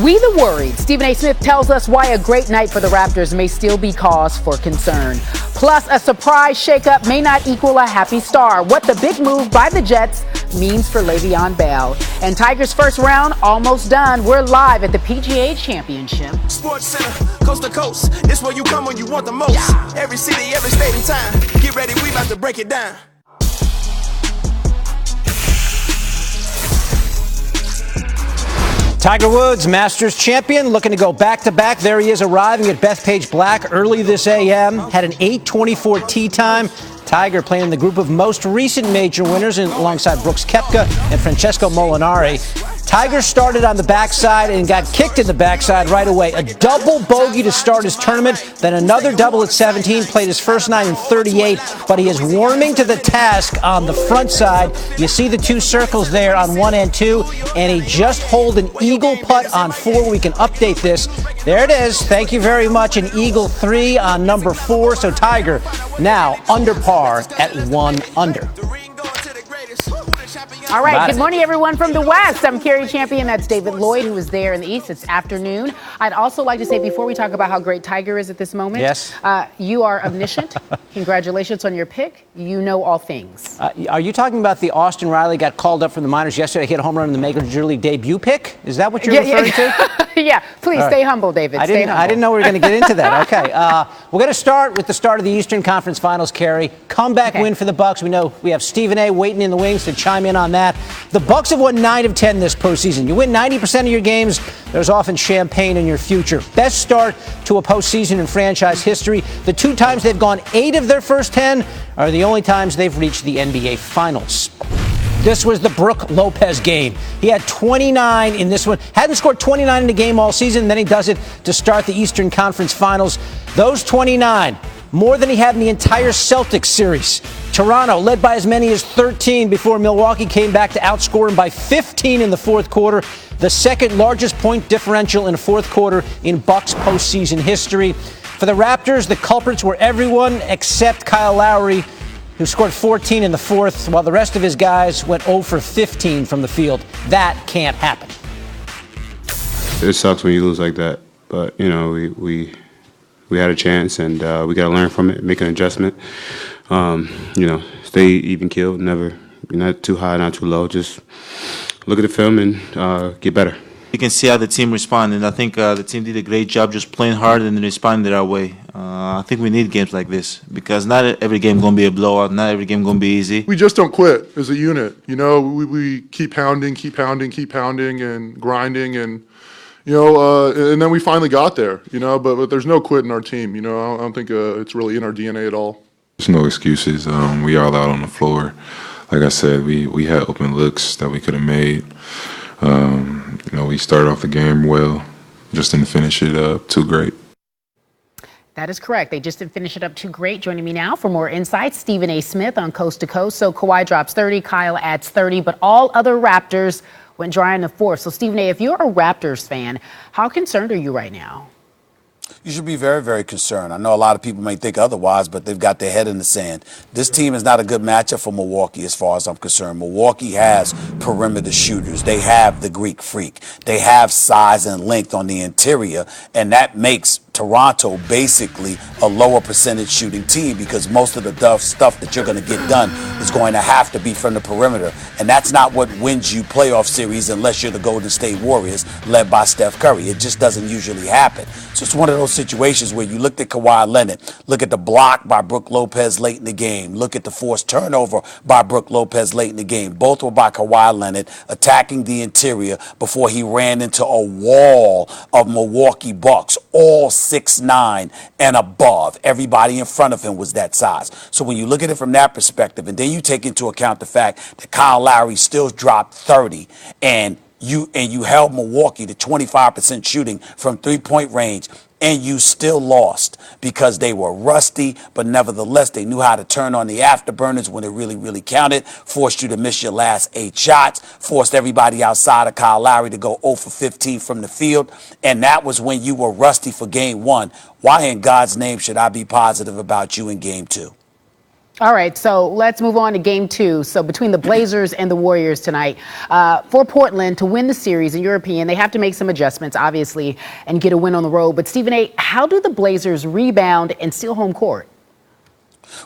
We the worried. Stephen A. Smith tells us why a great night for the Raptors may still be cause for concern. Plus, a surprise shakeup may not equal a happy star. What the big move by the Jets means for Le'Veon Bell. And Tigers' first round almost done. We're live at the PGA Championship. Sports Center, coast to coast. It's where you come when you want the most. Yeah. Every city, every state and time. Get ready, we about to break it down. Tiger Woods, Masters champion, looking to go back-to-back. There he is, arriving at Bethpage Black early this a.m. Had an 8:24 tee time. Tiger playing in the group of most recent major winners alongside Brooks Koepka and Francesco Molinari. Tiger started on the backside and got kicked in the backside right away. A double bogey to start his tournament, then another double at 17, played his first nine in 38, but he is warming to the task on the front side. You see the two circles there on 1 and 2, and he just holed an eagle putt on 4. We can update this. There it is. Thank you very much. An eagle 3 on number 4. So Tiger now under par at 1 under. All right, good morning, everyone from the West. I'm Carrie Champion. That's David Lloyd, who is there in the East. It's afternoon. I'd also like to say, before we talk about how great Tiger is at this moment, yes, you are omniscient. Congratulations on your pick. You know all things. Are you talking about the Austin Riley got called up from the minors yesterday, hit a home run in the Major League debut pick? Is that what you're referring to? Yeah, please stay humble, David. I didn't know we were going to get into that. Okay, we're going to start with the start of the Eastern Conference Finals, Carrie. Comeback win for the Bucks. We know we have Stephen A. waiting in the wings to chime in on that. The Bucks have won 9 of 10 this postseason. You win 90% of your games, there's often champagne in your future. Best start to a postseason in franchise history. The 2 times they've gone 8 of their first 10 are the only times they've reached the NBA Finals. This was the Brook Lopez game. He had 29 in this one. Hadn't scored 29 in a game all season. Then he does it to start the Eastern Conference Finals. Those 29, more than he had in the entire Celtics series. Toronto led by as many as 13 before Milwaukee came back to outscore him by 15 in the fourth quarter. The second largest point differential in a fourth quarter in Bucks postseason history. For the Raptors, the culprits were everyone except Kyle Lowry, who scored 14 in the fourth, while the rest of his guys went 0 for 15 from the field. That can't happen. It sucks when you lose like that, but you know we had a chance, and we got to learn from it, make an adjustment. Stay even keeled, never not too high, not too low. Just look at the film and get better. You can see how the team responded. I think the team did a great job just playing hard and responding our way. I think we need games like this because not every game going to be a blowout. Not every game going to be easy. We just don't quit as a unit. We keep pounding, and grinding, and and then we finally got there. But there's no quit in our team. I don't think it's really in our DNA at all. There's no excuses. We all out on the floor. Like I said, we had open looks that we could have made. We started off the game well, just didn't finish it up too great. That is correct. They just didn't finish it up too great. Joining me now for more insights, Stephen A. Smith on Coast to Coast. So Kawhi drops 30, Kyle adds 30, but all other Raptors went dry in the fourth. So Stephen A., if you're a Raptors fan, how concerned are you right now? You should be very, very concerned. I know a lot of people may think otherwise, but they've got their head in the sand. This team is not a good matchup for Milwaukee as far as I'm concerned. Milwaukee has perimeter shooters. They have the Greek freak. They have size and length on the interior, and that makes Toronto basically a lower percentage shooting team because most of the stuff that you're going to get done is going to have to be from the perimeter. And that's not what wins you playoff series unless you're the Golden State Warriors led by Steph Curry. It just doesn't usually happen. So it's one of those situations where you looked at Kawhi Leonard, look at the block by Brook Lopez late in the game, look at the forced turnover by Brook Lopez late in the game. Both were by Kawhi Leonard attacking the interior before he ran into a wall of Milwaukee Bucks, all 6'9" and above. Everybody in front of him was that size. So when you look at it from that perspective, and then you take into account the fact that Kyle Lowry still dropped 30, and you held Milwaukee to 25% shooting from three-point range, and you still lost because they were rusty, but nevertheless, they knew how to turn on the afterburners when it really, really counted, forced you to miss your last 8 shots, forced everybody outside of Kyle Lowry to go 0 for 15 from the field, and that was when you were rusty for game 1. Why in God's name should I be positive about you in game 2? All right, so let's move on to game 2. So between the Blazers and the Warriors tonight, for Portland to win the series, in your opinion, they have to make some adjustments, obviously, and get a win on the road. But Stephen A., how do the Blazers rebound and steal home court?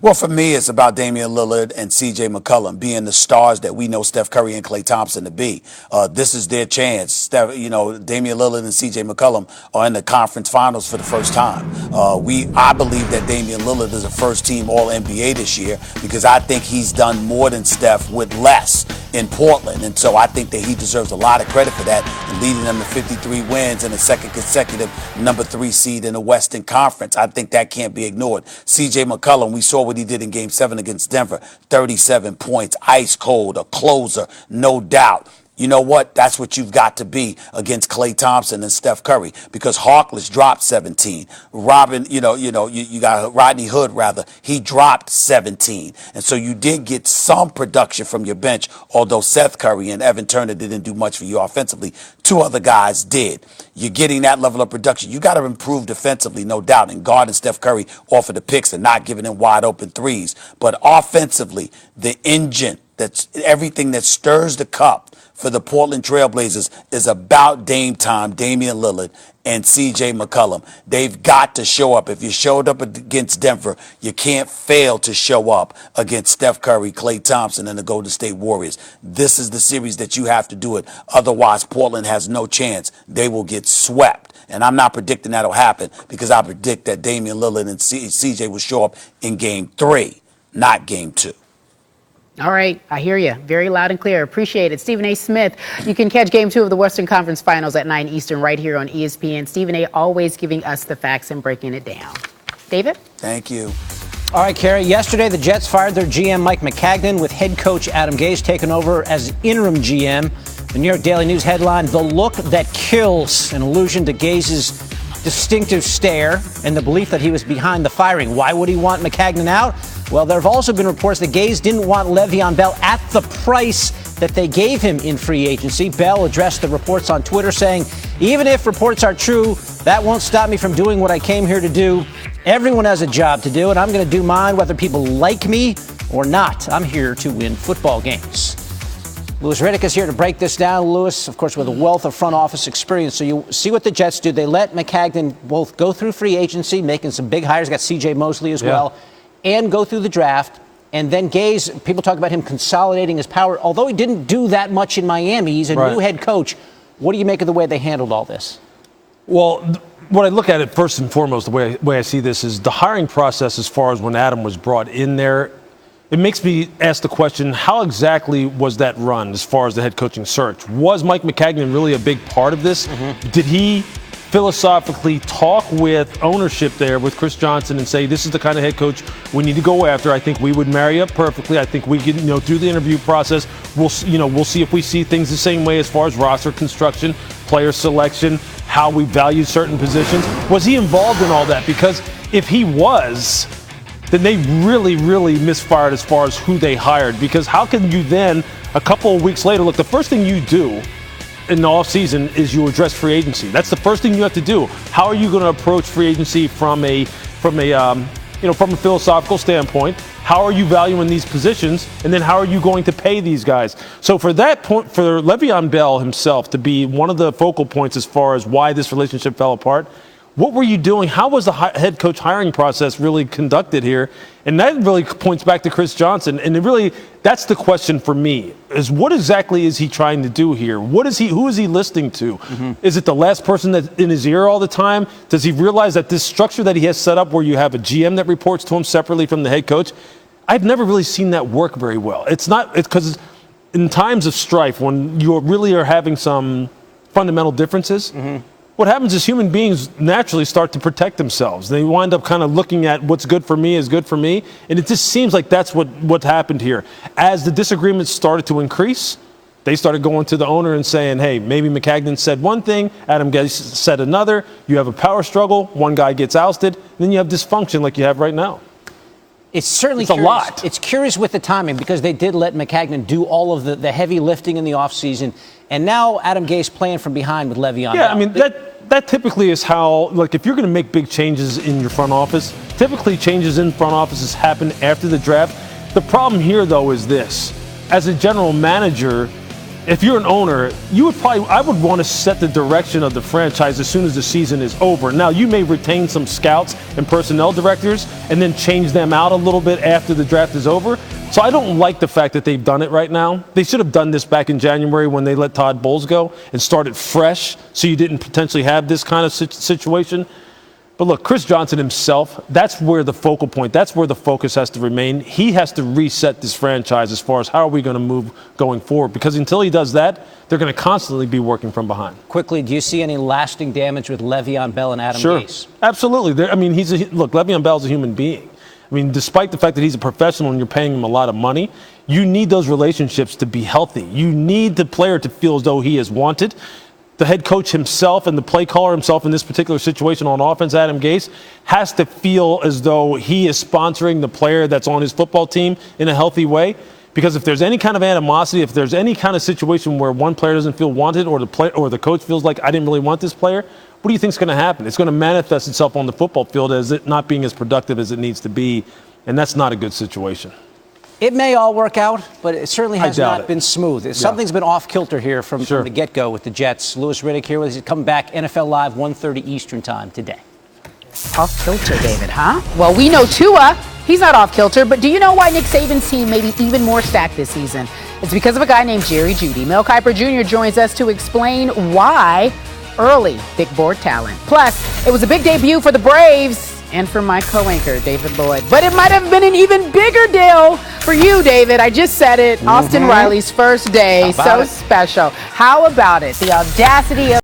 Well, for me, it's about Damian Lillard and C.J. McCollum being the stars that we know Steph Curry and Klay Thompson to be. This is their chance. Damian Lillard and C.J. McCollum are in the conference finals for the first time. I believe that Damian Lillard is a first-team All-NBA this year because I think he's done more than Steph with less in Portland. And so I think that he deserves a lot of credit for that and leading them to 53 wins and a second consecutive number 3 seed in the Western Conference. I think that can't be ignored. C.J. McCollum, we saw what he did in Game 7 against Denver. 37 points, ice cold, a closer, no doubt. You know what? That's what you've got to be against Klay Thompson and Steph Curry because Harkless dropped 17. You got Rodney Hood, rather. He dropped 17. And so you did get some production from your bench, although Seth Curry and Evan Turner didn't do much for you offensively. 2 other guys did. You're getting that level of production. You got to improve defensively, no doubt, and guarding Steph Curry off of the picks and not giving him wide open threes. But offensively, the engine, that's everything that stirs the cup for the Portland Trailblazers is about Damian Lillard, and C.J. McCollum. They've got to show up. If you showed up against Denver, you can't fail to show up against Steph Curry, Klay Thompson, and the Golden State Warriors. This is the series that you have to do it. Otherwise, Portland has no chance. They will get swept. And I'm not predicting that'll happen because I predict that Damian Lillard and C.J. will show up in Game 3, not Game 2. All right, I hear you. Very loud and clear. Appreciate it. Stephen A. Smith, you can catch Game 2 of the Western Conference Finals at 9 Eastern right here on ESPN. Stephen A. always giving us the facts and breaking it down. David? Thank you. All right, Carrie. Yesterday, the Jets fired their GM, Mike Maccagnan, with head coach Adam Gase taking over as interim GM. The New York Daily News headline, "The Look That Kills," an allusion to Gase's distinctive stare and the belief that he was behind the firing. Why would he want Maccagnan out? Well, there have also been reports that Gase didn't want Le'Veon Bell at the price that they gave him in free agency. Bell addressed the reports on Twitter saying, "Even if reports are true, that won't stop me from doing what I came here to do. Everyone has a job to do, and I'm going to do mine whether people like me or not. I'm here to win football games." Louis Riddick is here to break this down. Louis, of course, with a wealth of front office experience. So you see what the Jets do. They let Maccagnan both go through free agency, making some big hires. Got C.J. Mosley as well. And go through the draft. And then Gase, people talk about him consolidating his power. Although he didn't do that much in Miami, he's a new head coach. What do you make of the way they handled all this? Well, what I look at it first and foremost, the way I see this is the hiring process as far as when Adam was brought in there. It makes me ask the question, how exactly was that run as far as the head coaching search? Was Mike Maccagnan really a big part of this? Did he philosophically talk with ownership there with Chris Johnson and say, this is the kind of head coach we need to go after? I think we would marry up perfectly. I think we can, through the interview process, we'll see if we see things the same way as far as roster construction, player selection, how we value certain positions. Was he involved in all that? Because if he was, then they really, really misfired as far as who they hired. Because how can you then, a couple of weeks later, look, the first thing you do in the offseason is you address free agency. That's the first thing you have to do. How are you going to approach free agency from a philosophical standpoint? How are you valuing these positions? And then how are you going to pay these guys? So for that point, for Le'Veon Bell himself to be one of the focal points as far as why this relationship fell apart, what were you doing? How was the head coach hiring process really conducted here? And that really points back to Chris Johnson. And that's the question for me, is what exactly is he trying to do here? Who is he listening to? Is it the last person that's in his ear all the time? Does he realize that this structure that he has set up where you have a GM that reports to him separately from the head coach, I've never really seen that work very well. It's because in times of strife, when you really are having some fundamental differences, what happens is human beings naturally start to protect themselves. They wind up kind of looking at what's good for me is good for me. And it just seems like that's what happened here. As the disagreements started to increase, they started going to the owner and saying, hey, maybe Maccagnan said one thing, Adam Gase said another. You have a power struggle. One guy gets ousted. Then you have dysfunction like you have right now. It's certainly a lot. It's curious with the timing because they did let Maccagnan do all of the heavy lifting in the offseason. And now Adam Gase playing from behind with Le'Veon Bell. I mean, that typically is how, like, if you're going to make big changes in your front office, Typically, changes in front offices happen after the draft. The problem here, though, is this. As a general manager, if you're an owner, I would want to set the direction of the franchise as soon as the season is over. Now, you may retain some scouts and personnel directors and then change them out a little bit after the draft is over. So I don't like the fact that they've done it right now. They should have done this back in January when they let Todd Bowles go and started fresh so you didn't potentially have this kind of situation. But look, Chris Johnson himself, that's where the focal point, that's where the focus has to remain. He has to reset this franchise as far as how are we going to move going forward. Because until he does that, they're going to constantly be working from behind. Quickly, do you see any lasting damage with Le'Veon Bell and Adam Gase? Sure, absolutely. Look, Le'Veon Bell's a human being. I mean, despite the fact that he's a professional and you're paying him a lot of money, you need those relationships to be healthy. You need the player to feel as though he is wanted. The head coach himself and the play caller himself in this particular situation on offense, Adam Gase, has to feel as though he is sponsoring the player that's on his football team in a healthy way. Because if there's any kind of animosity, if there's any kind of situation where one player doesn't feel wanted or the coach feels like I didn't really want this player, what do you think is going to happen? It's going to manifest itself on the football field as it not being as productive as it needs to be, and that's not a good situation. It may all work out, but it certainly has not been smooth. Something's been off kilter here from the get-go with the Jets. Louis Riddick here with us. He's coming back NFL Live, 1:30 Eastern Time today. Off kilter, David, huh? Well, we know Tua. He's not off kilter, but do you know why Nick Saban's team may be even more stacked this season? It's because of a guy named Jerry Jeudy. Mel Kiper Jr. joins us to explain why early big board talent. Plus, it was a big debut for the Braves and for my co-anchor, David Lloyd. But it might have been an even bigger deal for you, David. I just said it. Austin Riley's first day. So special. How about it? The audacity of